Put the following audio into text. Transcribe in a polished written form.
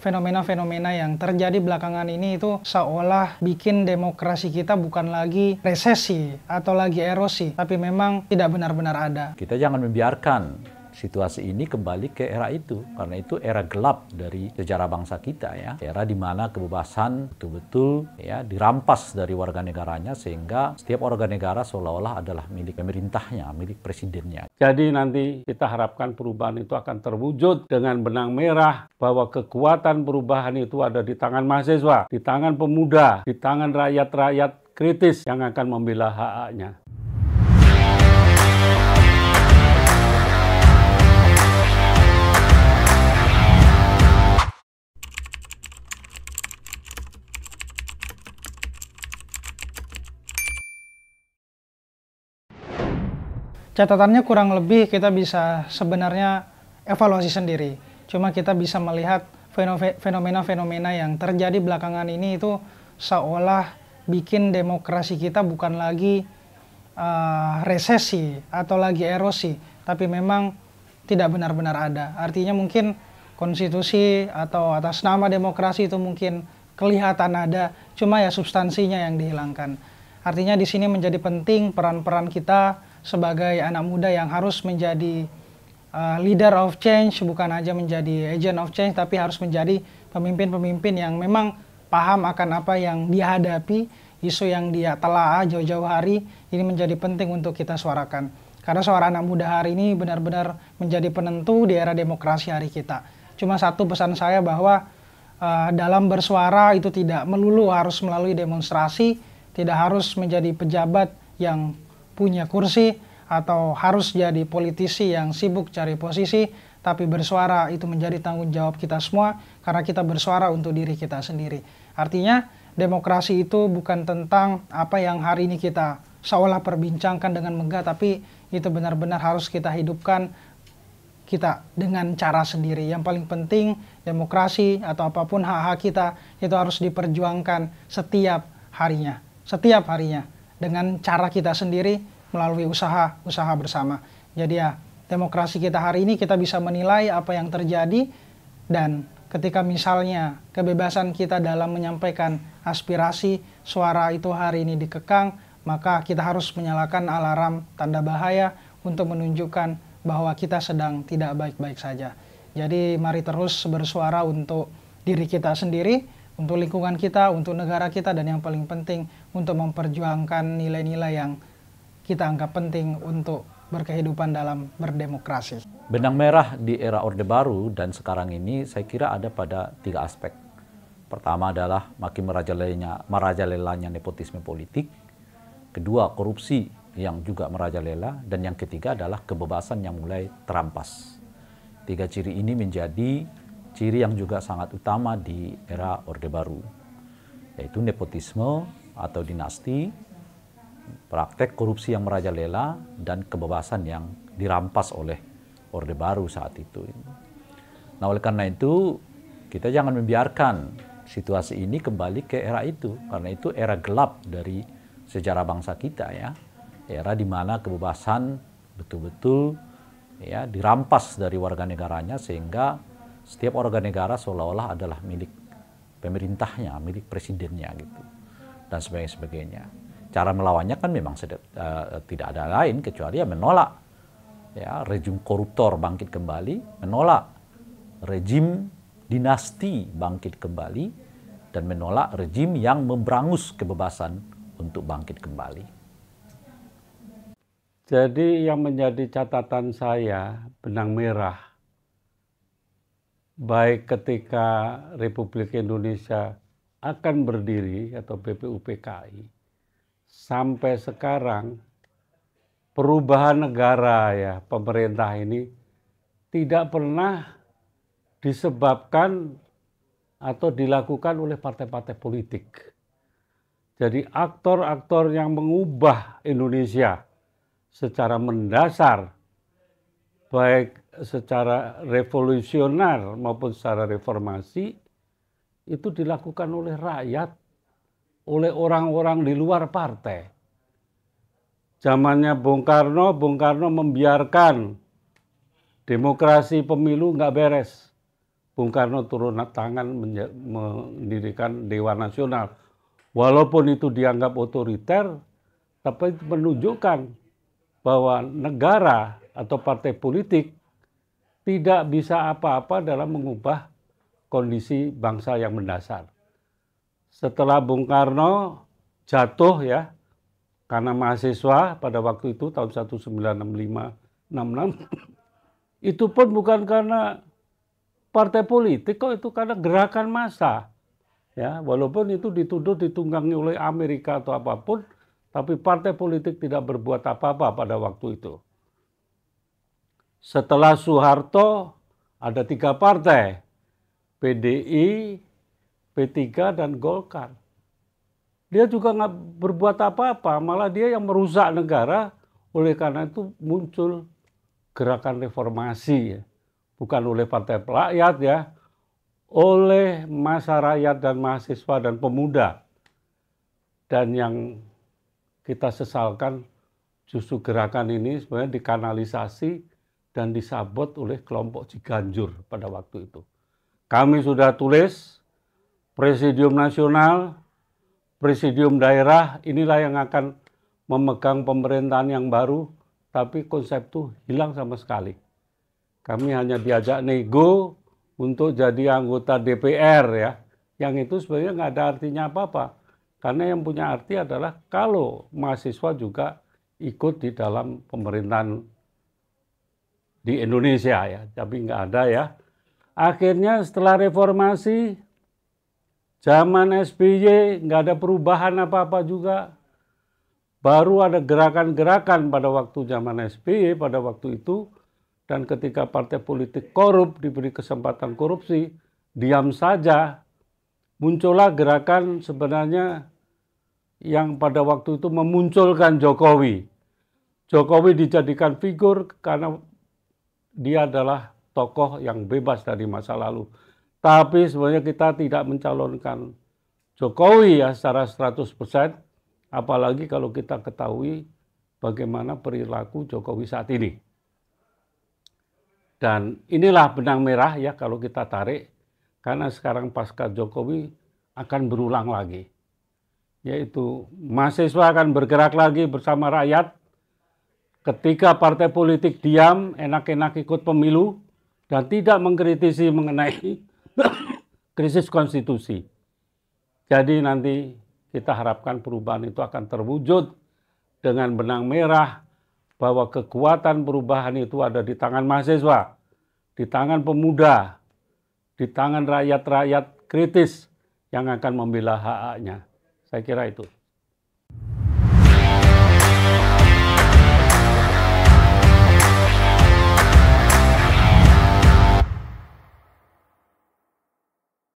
fenomena-fenomena yang terjadi belakangan ini itu seolah bikin demokrasi kita bukan lagi resesi atau lagi erosi, tapi memang tidak benar-benar ada. Kita jangan membiarkan situasi ini kembali ke era itu, karena itu era gelap dari sejarah bangsa kita ya, era di mana kebebasan betul-betul ya dirampas dari warga negaranya, sehingga setiap warga negara seolah-olah adalah milik pemerintahnya, milik presidennya. Jadi nanti kita harapkan perubahan itu akan terwujud dengan benang merah, bahwa kekuatan perubahan itu ada di tangan mahasiswa, di tangan pemuda, di tangan rakyat-rakyat kritis yang akan membela hak-haknya. Catatannya kurang lebih kita bisa sebenarnya evaluasi sendiri. Cuma kita bisa melihat fenomena-fenomena yang terjadi belakangan ini itu seolah bikin demokrasi kita bukan lagi resesi atau lagi erosi, tapi memang tidak benar-benar ada. Artinya mungkin konstitusi atau atas nama demokrasi itu mungkin kelihatan ada, cuma ya substansinya yang dihilangkan. Artinya di sini menjadi penting peran-peran kita sebagai anak muda yang harus menjadi leader of change, bukan aja menjadi agent of change, tapi harus menjadi pemimpin-pemimpin yang memang paham akan apa yang dia hadapi, isu yang dia telaah jauh-jauh hari. Ini menjadi penting untuk kita suarakan. Karena seorang anak muda hari ini benar-benar menjadi penentu di era demokrasi hari kita. Cuma satu pesan saya bahwa dalam bersuara itu tidak melulu harus melalui demonstrasi, tidak harus menjadi pejabat yang punya kursi atau harus jadi politisi yang sibuk cari posisi, tapi bersuara itu menjadi tanggung jawab kita semua karena kita bersuara untuk diri kita sendiri. Artinya demokrasi itu bukan tentang apa yang hari ini kita seolah perbincangkan dengan megah, tapi itu benar-benar harus kita hidupkan kita dengan cara sendiri. Yang paling penting demokrasi atau apapun hak-hak kita itu harus diperjuangkan setiap harinya dengan cara kita sendiri melalui usaha bersama. Jadi ya, demokrasi kita hari ini kita bisa menilai apa yang terjadi, dan ketika misalnya kebebasan kita dalam menyampaikan aspirasi, suara itu hari ini dikekang, maka kita harus menyalakan alarm tanda bahaya untuk menunjukkan bahwa kita sedang tidak baik-baik saja. Jadi mari terus bersuara untuk diri kita sendiri, untuk lingkungan kita, untuk negara kita, dan yang paling penting untuk memperjuangkan nilai-nilai yang kita anggap penting untuk berkehidupan dalam berdemokrasi. Benang merah di era Orde Baru dan sekarang ini saya kira ada pada 3 aspek. Pertama adalah makin merajalelanya nepotisme politik. Kedua, korupsi yang juga merajalela. Dan yang ketiga adalah kebebasan yang mulai terampas. 3 ciri ini menjadi ciri yang juga sangat utama di era Orde Baru, yaitu nepotisme atau dinasti, praktek korupsi yang merajalela, dan kebebasan yang dirampas oleh Orde Baru saat itu. Nah, oleh karena itu kita jangan membiarkan situasi ini kembali ke era itu, karena itu era gelap dari sejarah bangsa kita ya, era di mana kebebasan betul-betul ya dirampas dari warga negaranya, sehingga setiap warga negara seolah-olah adalah milik pemerintahnya, milik presidennya gitu, dan sebagainya. Cara melawannya kan memang tidak ada lain kecuali ya menolak ya rejim koruptor bangkit kembali, menolak rejim dinasti bangkit kembali, dan menolak rejim yang memberangus kebebasan untuk bangkit kembali. Jadi yang menjadi catatan saya, benang merah, baik ketika Republik Indonesia akan berdiri atau BPUPKI, sampai sekarang perubahan negara ya, pemerintah ini tidak pernah disebabkan atau dilakukan oleh partai-partai politik. Jadi aktor-aktor yang mengubah Indonesia secara mendasar, baik secara revolusioner maupun secara reformasi, itu dilakukan oleh rakyat, oleh orang-orang di luar partai. Zamannya Bung Karno membiarkan demokrasi pemilu nggak beres. Bung Karno turun tangan mendirikan Dewan Nasional. Walaupun itu dianggap otoriter, tapi menunjukkan bahwa negara atau partai politik tidak bisa apa-apa dalam mengubah kondisi bangsa yang mendasar. Setelah Bung Karno jatuh ya, karena mahasiswa pada waktu itu tahun 1965-66, itu pun bukan karena partai politik kok, itu karena gerakan massa. Ya, walaupun itu dituduh ditunggangi oleh Amerika atau apapun, tapi partai politik tidak berbuat apa-apa pada waktu itu. Setelah Soeharto ada 3 partai, PDI, P3 dan Golkar. Dia juga nggak berbuat apa-apa, malah dia yang merusak negara. Oleh karena itu muncul gerakan reformasi, ya. Bukan oleh partai rakyat ya, oleh massa rakyat dan mahasiswa dan pemuda. Dan yang kita sesalkan justru gerakan ini sebenarnya dikanalisasi dan disabot oleh kelompok Ciganjur pada waktu itu. Kami sudah tulis Presidium Nasional, Presidium Daerah, inilah yang akan memegang pemerintahan yang baru, tapi konsep itu hilang sama sekali. Kami hanya diajak nego untuk jadi anggota DPR ya, yang itu sebenarnya nggak ada artinya apa-apa. Karena yang punya arti adalah kalau mahasiswa juga ikut di dalam pemerintahan di Indonesia ya, tapi nggak ada ya. Akhirnya setelah reformasi, zaman SBY nggak ada perubahan apa-apa juga. Baru ada gerakan-gerakan pada waktu zaman SBY, pada waktu itu. Dan ketika partai politik korup, diberi kesempatan korupsi, diam saja. Muncullah gerakan sebenarnya yang pada waktu itu memunculkan Jokowi. Jokowi dijadikan figur karena dia adalah tokoh yang bebas dari masa lalu. Tapi sebenarnya kita tidak mencalonkan Jokowi ya secara 100%, apalagi kalau kita ketahui bagaimana perilaku Jokowi saat ini. Dan inilah benang merah ya kalau kita tarik, karena sekarang pasca Jokowi akan berulang lagi. Yaitu mahasiswa akan bergerak lagi bersama rakyat. Ketika partai politik diam, enak-enak ikut pemilu, dan tidak mengkritisi mengenai krisis konstitusi. Jadi nanti kita harapkan perubahan itu akan terwujud dengan benang merah bahwa kekuatan perubahan itu ada di tangan mahasiswa, di tangan pemuda, di tangan rakyat-rakyat kritis yang akan membela hak-haknya. Saya kira itu.